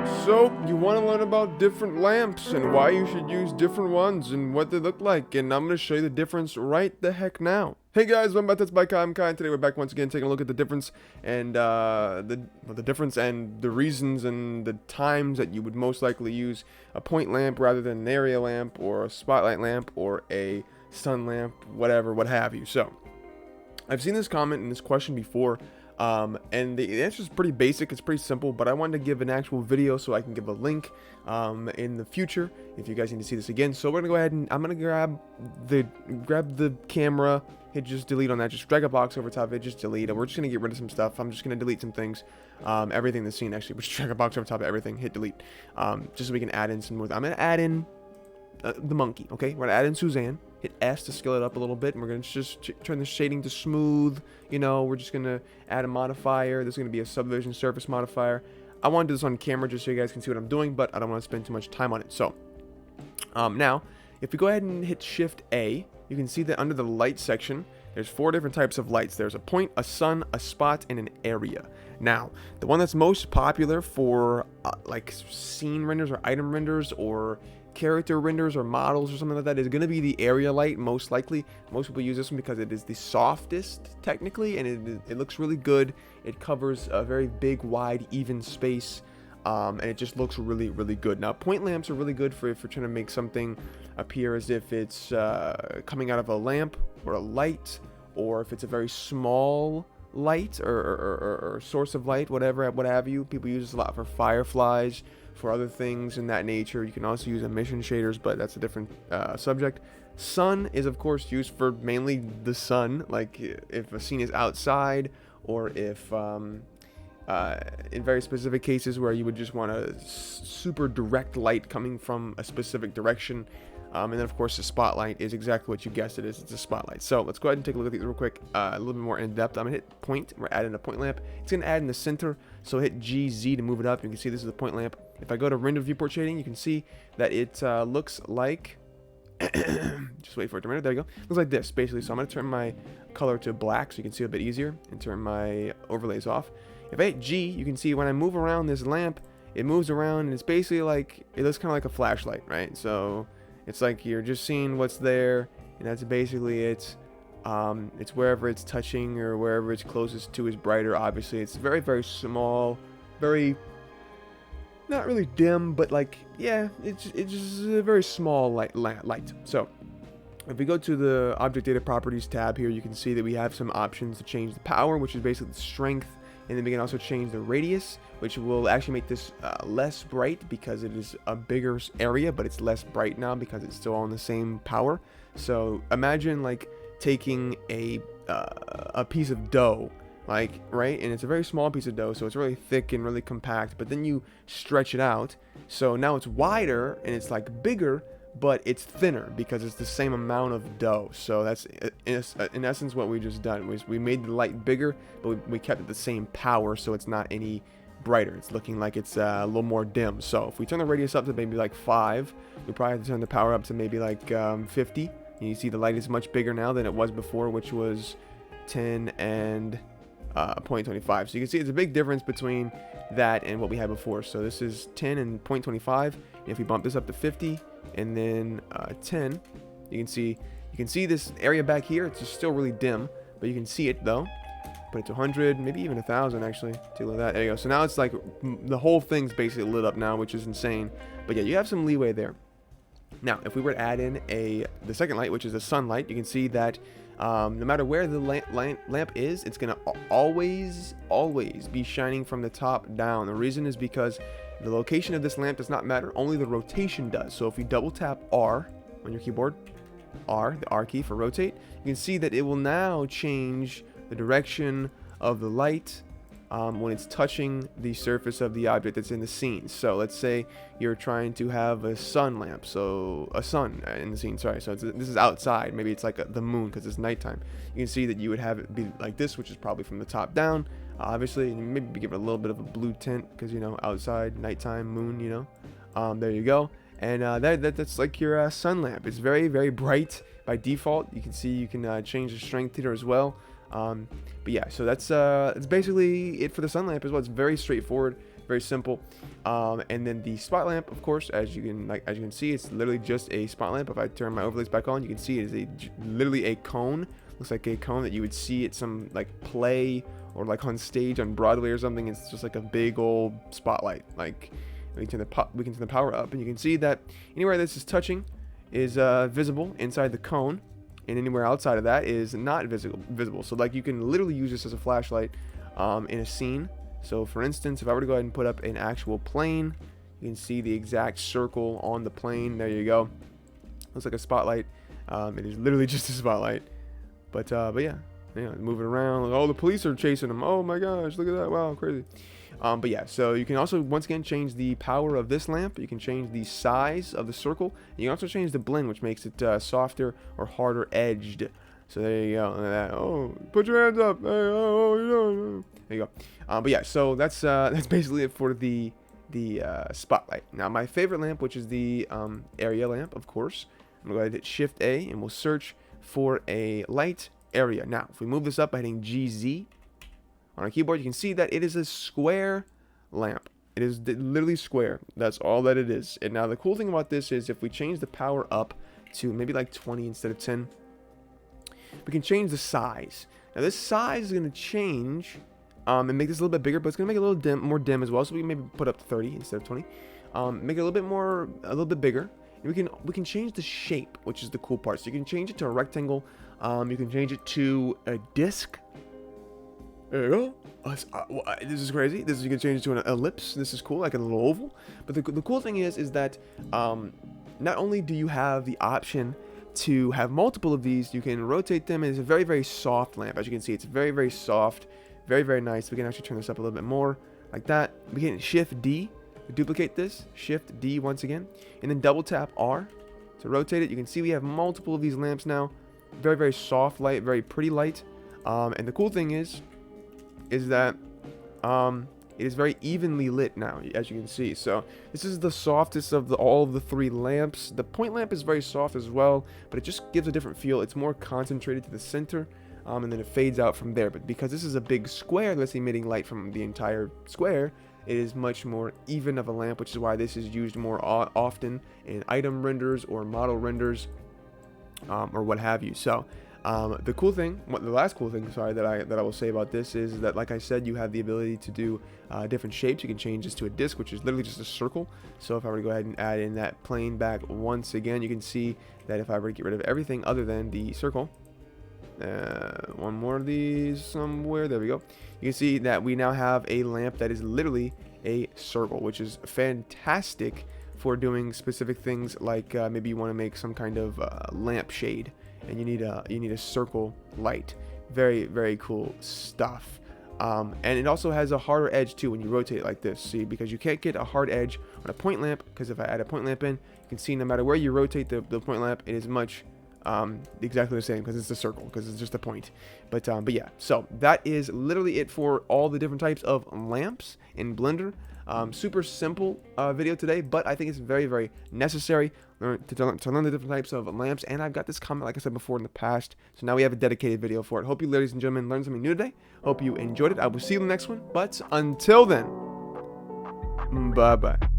So, you want to learn about different lamps and why you should use different ones and what they look like, and I'm going to show you the difference right the heck now. Hey guys, welcome back to TutsByKai. I'm Kai, and today we're back once again taking a look at the difference and the difference and the reasons and the times that you would most likely use a point lamp rather than an area lamp or a spotlight lamp or a sun lamp, whatever, what have you. So, I've seen this comment and this question before. And the answer is pretty basic, it's pretty simple, but I wanted to give an actual video so I can give a link in the future if you guys need to see this again. So we're gonna go ahead and I'm gonna grab the camera, hit just delete on that, just drag a box over top of it, just delete, and we're just gonna get rid of some stuff. I'm just gonna delete some things, everything in the scene actually, just drag a box over top of everything, hit delete, just so we can add in some more. I'm gonna add in the monkey, okay? We're gonna add in Suzanne. Hit S to scale it up a little bit, and we're gonna just turn the shading to smooth. You know, we're just gonna add a modifier. There's gonna be a subdivision surface modifier. I want to do this on camera just so you guys can see what I'm doing, but I don't want to spend too much time on it. So, now, if we go ahead and hit Shift A, you can see that under the light section, there's 4 different types of lights. There's a point, a sun, a spot, and an area. Now, the one that's most popular for like scene renders or item renders or character renders or models or something like that is going to be the area light, most likely. Most people use this one because it is the softest technically, and it looks really good. It covers a very big, wide, even space, and it just looks really, really good. Now, point lamps are really good for if you're trying to make something appear as if it's coming out of a lamp or a light, or if it's a very small light or source of light, whatever, what have you. People use this a lot for fireflies, for other things in that nature. You can also use emission shaders, but that's a different subject. Sun is of course used for mainly the sun, like if a scene is outside, or if in very specific cases where you would just want a super direct light coming from a specific direction. And then of course the spotlight is exactly what you guessed it is. It's a spotlight. So let's go ahead and take a look at these real quick, a little bit more in depth. I'm gonna hit point. We're adding a point lamp. It's gonna add in the center. So hit GZ to move it up. You can see this is the point lamp. If I go to render viewport shading, you can see that it looks like just wait for it to render. There you go. Looks like this basically. So I'm gonna turn my color to black so you can see a bit easier, and turn my overlays off. If I hit G, you can see when I move around this lamp, it moves around, and it's basically like, it looks kind of like a flashlight, right? So it's like you're just seeing what's there, and that's basically it. It's wherever it's touching or wherever it's closest to is brighter. Obviously, it's very, very small, very, not really dim, but like, yeah, it's just a very small light. So if we go to the Object Data Properties tab here, you can see that we have some options to change the power, which is basically the strength. And then we can also change the radius, which will actually make this less bright because it is a bigger area, but it's less bright now because it's still on the same power. So imagine like taking a piece of dough, like, right? And it's a very small piece of dough, so it's really thick and really compact, but then you stretch it out. So now it's wider and it's like bigger, but it's thinner because it's the same amount of dough. So that's in essence what we just done. We made the light bigger, but we kept it the same power, so it's not any brighter. It's looking like it's a little more dim. So if we turn the radius up to maybe like 5, we probably have to turn the power up to maybe like 50. And you see the light is much bigger now than it was before, which was 10 and 0.25. So you can see it's a big difference between that and what we had before. So this is 10 and 0.25. And if we bump this up to 50 and then 10, you can see this area back here. It's just still really dim, but you can see it though. Put it to 100, maybe even 1,000 actually. Take a look at that. There you go. So now it's like the whole thing's basically lit up now, which is insane. But yeah, you have some leeway there. Now, if we were to add in the second light, which is the sunlight, you can see that no matter where the lamp is, it's gonna always be shining from the top down. The reason is because the location of this lamp does not matter, only the rotation does. So if you double tap R on your keyboard, R, the R key for rotate, you can see that it will now change the direction of the light when it's touching the surface of the object that's in the scene. So let's say you're trying to have a sun lamp, so a sun in the scene, sorry. So this is outside, maybe it's like the moon because it's nighttime. You can see that you would have it be like this, which is probably from the top down, obviously, and maybe give it a little bit of a blue tint because, you know, outside, nighttime, moon, you know. There you go. And that's like your sun lamp. It's very, very bright by default. You can see you can change the strength here as well. But yeah, so that's basically it for the sun lamp as well. It's very straightforward. Very simple. And then the spot lamp, of course, as you can see, it's literally just a spot lamp. If I turn my overlays back on, you can see it is literally a cone. Looks like a cone that you would see at some like play or like on stage on Broadway or something. It's just like a big old spotlight. Like we can turn the power up, and you can see that anywhere this is touching is visible inside the cone, and anywhere outside of that is not visible. So like you can literally use this as a flashlight in a scene. So for instance, if I were to go ahead and put up an actual plane, you can see the exact circle on the plane. There you go. Looks like a spotlight. It is literally just a spotlight. But yeah, moving around. Oh, the police are chasing him. Oh my gosh, look at that. Wow, crazy. But yeah, so you can also once again change the power of this lamp. You can change the size of the circle. You can also change the blend, which makes it softer or harder edged. So there you go. Oh, put your hands up. Hey, oh, there you go. But yeah, so that's basically it for the spotlight. Now my favorite lamp, which is the area lamp, of course. I'm gonna go ahead and hit Shift A, and we'll search for a light area. Now, if we move this up by hitting GZ on our keyboard, you can see that it is a square lamp. It is literally square. That's all that it is. And now the cool thing about this is if we change the power up to maybe like 20 instead of 10, we can change the size. Now this size is going to change and make this a little bit bigger, but it's going to make it a little more dim as well. So we can maybe put up to 30 instead of 20. Make it a little bit bigger. And we can change the shape, which is the cool part. So you can change it to a rectangle. You can change it to a disc. There you go. This is crazy. You can change it to an ellipse. This is cool, like a little oval. But the cool thing is that not only do you have the option to have multiple of these, you can rotate them. And it's a very, very soft lamp. As you can see, it's very, very soft. Very, very nice. We can actually turn this up a little bit more like that. We can Shift D to duplicate this. Shift D once again. And then double tap R to rotate it. You can see we have multiple of these lamps now. Very, very soft light. Very pretty light. And the cool thing is that it is very evenly lit now, as you can see. So this is the softest of all of the three lamps. The point lamp is very soft as well, but it just gives a different feel. It's more concentrated to the center, and then it fades out from there. But because this is a big square that's emitting light from the entire square, it is much more even of a lamp, which is why this is used more often in item renders or model renders, or what have you. So the last cool thing, sorry, that I will say about this is that, like I said, you have the ability to do different shapes. You can change this to a disc, which is literally just a circle. So if I were to go ahead and add in that plane back once again, you can see that if I were to get rid of everything other than the circle, one more of these somewhere, there we go, you can see that we now have a lamp that is literally a circle, which is fantastic for doing specific things like maybe you want to make some kind of lamp shade, and you need a circle light. Very, very cool stuff. And it also has a harder edge too when you rotate it like this. See, because you can't get a hard edge on a point lamp, because if I add a point lamp in, you can see no matter where you rotate the point lamp, it is much exactly the same, because it's a circle, because it's just a point. But yeah, so that is literally it for all the different types of lamps in Blender. Super simple video today, but I think it's very, very necessary to learn the different types of lamps. And I've got this comment, like I said before, in the past, so now we have a dedicated video for it. Hope you, ladies and gentlemen, learned something new today. Hope you enjoyed it. I will see you in the next one, but until then, bye bye.